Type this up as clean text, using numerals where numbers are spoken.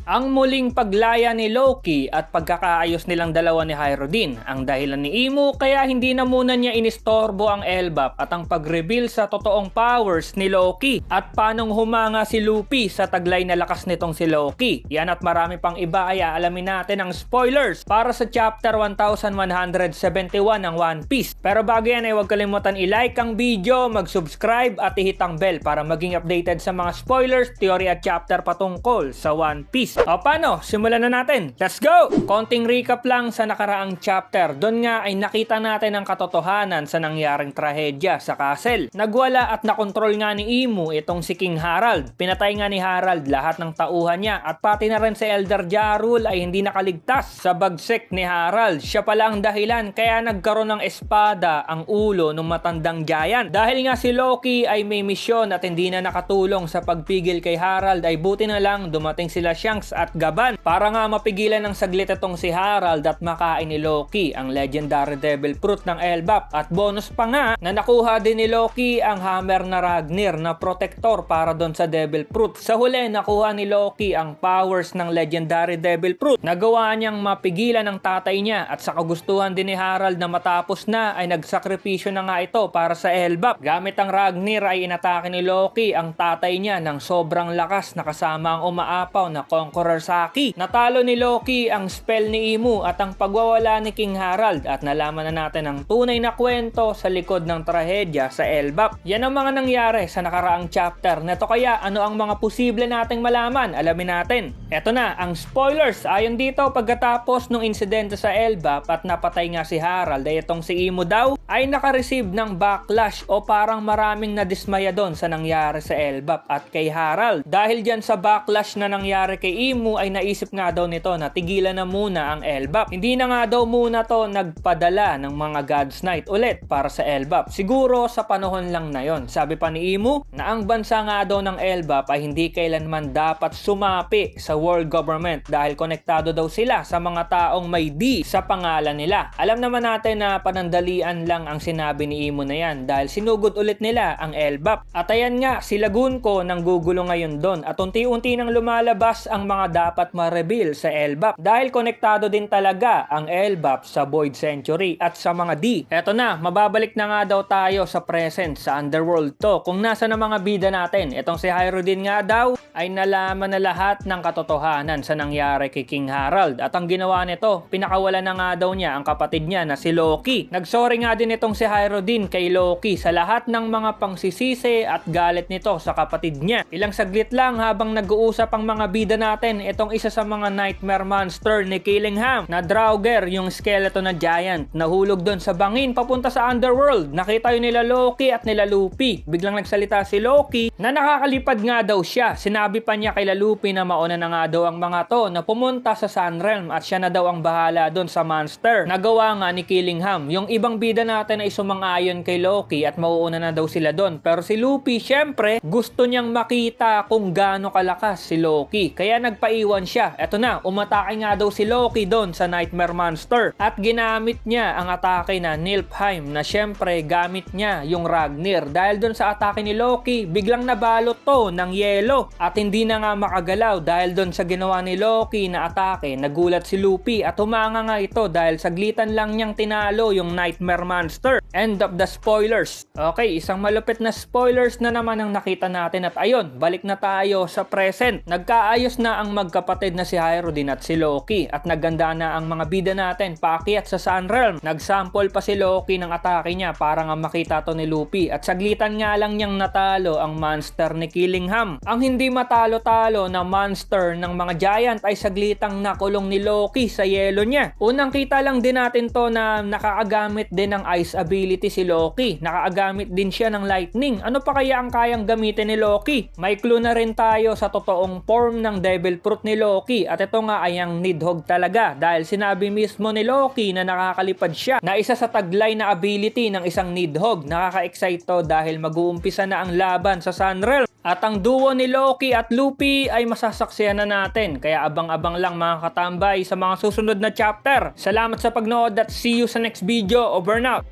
Ang muling paglaya ni Loki at pagkakaayos nilang dalawa ni Hyrodin ang dahilan ni Imu kaya hindi na muna niya inistorbo ang Elbap at ang pag-reveal sa totoong powers ni Loki at paanong humanga si Luffy sa taglay na lakas nitong si Loki. Yan at marami pang iba ay aalamin natin ang spoilers para sa chapter 1171 ng One Piece. Pero bago yan ay huwag kalimutan i-like ang video, mag-subscribe at i-hit ang bell para maging updated sa mga spoilers, theory at chapter patungkol sa One Piece. O paano? Simulan na natin. Let's go! Konting recap lang sa nakaraang chapter. Doon nga ay nakita natin ang katotohanan sa nangyaring trahedya sa castle. Nagwala at nakontrol nga ni Imu itong si King Harald. Pinatay nga ni Harald lahat ng tauhan niya at pati na rin si Elder Jarul ay hindi nakaligtas sa bagsik ni Harald. Siya pala ang dahilan kaya nagkaroon ng espada ang ulo ng matandang giant. Dahil nga si Loki ay may misyon at hindi na nakatulong sa pagpigil kay Harald ay buti na lang dumating sila Shanks at Gaban para nga mapigilan ng saglit itong si Harald at makain ni Loki ang legendary devil fruit ng Elbap. At bonus pa nga na nakuha din ni Loki ang hammer na Ragnir na protector para doon sa devil fruit. Sa huli nakuha ni Loki ang powers ng legendary devil fruit. Nagawa niyang mapigilan ang tatay niya at sa kagustuhan din ni Harald na matapos na ay nagsakripisyo na nga ito para sa Elbap. Gamit ang Ragnir ay inatake ni Loki ang tatay niya ng sobrang lakas na kasama ang umaapaw na Conqueror Saki. Natalo ni Loki ang spell ni Imu at ang pagwawala ni King Harald at nalaman na natin ang tunay na kwento sa likod ng trahedya sa Elbap. Yan ang mga nangyari sa nakaraang chapter. Neto kaya ano ang mga posible nating malaman? Alamin natin. Eto na ang spoilers. Ayon dito pagkatapos ng insidente sa Elbap at napatay nga si Harald ay itong si Imu daw ay nakareceive ng backlash o parang maraming nadismaya doon sa nangyari sa Elbap at kay Harald. Dahil dyan sa backlash na nangyari kay Imu ay naisip nga daw nito na tigilan na muna ang Elbap. Hindi na nga daw muna to nagpadala ng mga God's Knight ulit para sa Elbap. Siguro sa panahon lang na yon. Sabi pa ni Imu na ang bansa nga daw ng Elbap ay hindi kailanman dapat sumapi sa world government dahil konektado daw sila sa mga taong may D sa pangalan nila. Alam naman natin na panandalian lang ang sinabi ni Imu na yan dahil sinugod ulit nila ang Elbap. At ayan nga, si Lagunko nang gugulo ngayon doon at unti-unti nang lumalabas ang mga dapat ma-reveal sa Elbap dahil konektado din talaga ang Elbap sa Void Century at sa mga D. Eto na, mababalik na nga daw tayo sa present sa Underworld to kung nasa na mga bida natin. Etong si Hyrodin nga daw ay nalaman na lahat ng katotohanan sa nangyari kay King Harald at ang ginawa nito, pinakawala na nga daw niya ang kapatid niya na si Loki. Nagsorry nga din itong si Hyrodin kay Loki sa lahat ng mga pangsisisi at galit nito sa kapatid niya. Ilang saglit lang habang nag-uusap ang mga bida natin, itong isa sa mga nightmare monster ni Killingham na Draugr, yung skeleton na giant, nahulog doon sa bangin papunta sa Underworld. Nakita yun nila Loki at nila Luffy. Biglang nagsalita si Loki na nakakalipad nga daw siya. Sinabi pa niya kay Luffy na mauna na nga daw ang mga to na pumunta sa Sunrealm at siya na daw ang bahala doon sa monster. Nagawa nga ni Killingham. Yung ibang bida natin ay sumang-ayon kay Loki at mauuna na daw sila doon. Pero si Luffy, syempre, gusto niyang makita kung gaano kalakas si Loki. Kaya nagpaiwan siya. Eto na, umatake nga daw si Loki doon sa Nightmare Monster. At ginamit niya ang atake na Niflheim na syempre gamit niya yung Ragnir. Dahil doon sa atake ni Loki, biglang nabalot to ng yelo. At hindi na nga makagalaw dahil doon sa ginawa ni Loki na atake. Nagulat si Luffy at humanga nga ito dahil saglitan lang niyang tinalo yung Nightmare Monster. End of the spoilers. Okay, isang malupit na spoilers na naman ang nakita natin at ayun, balik na tayo sa present. Nagkaayos na ang magkapatid na si Hyrodin at si Loki at naganda na ang mga bida natin paakyat sa Sunrealm. Nagsample pa si Loki ng atake niya para nga makita to ni Luffy at saglitan nga lang niyang natalo ang monster ni Killingham. Ang hindi matalo-talo na monster ng mga giant ay saglitang nakulong ni Loki sa yelo niya. Unang kita lang din natin to na nakaagamit din ng ice ability si Loki. Nakaagamit din siya ng lightning. Ano pa kaya ang kayang gamitin ni Loki? May clue na rin tayo sa totoong form ng devil fruit ni Loki at ito nga ay ang Nidhogg talaga dahil sinabi mismo ni Loki na nakakalipad siya na isa sa taglay na ability ng isang Nidhogg. Nakaka-excite to dahil mag-uumpisa na ang laban sa Sunrealm. At ang duo ni Loki at Luffy ay masasaksihan na natin. Kaya abang-abang lang mga katambay sa mga susunod na chapter. Salamat sa pagnood at see you sa next video. Over now.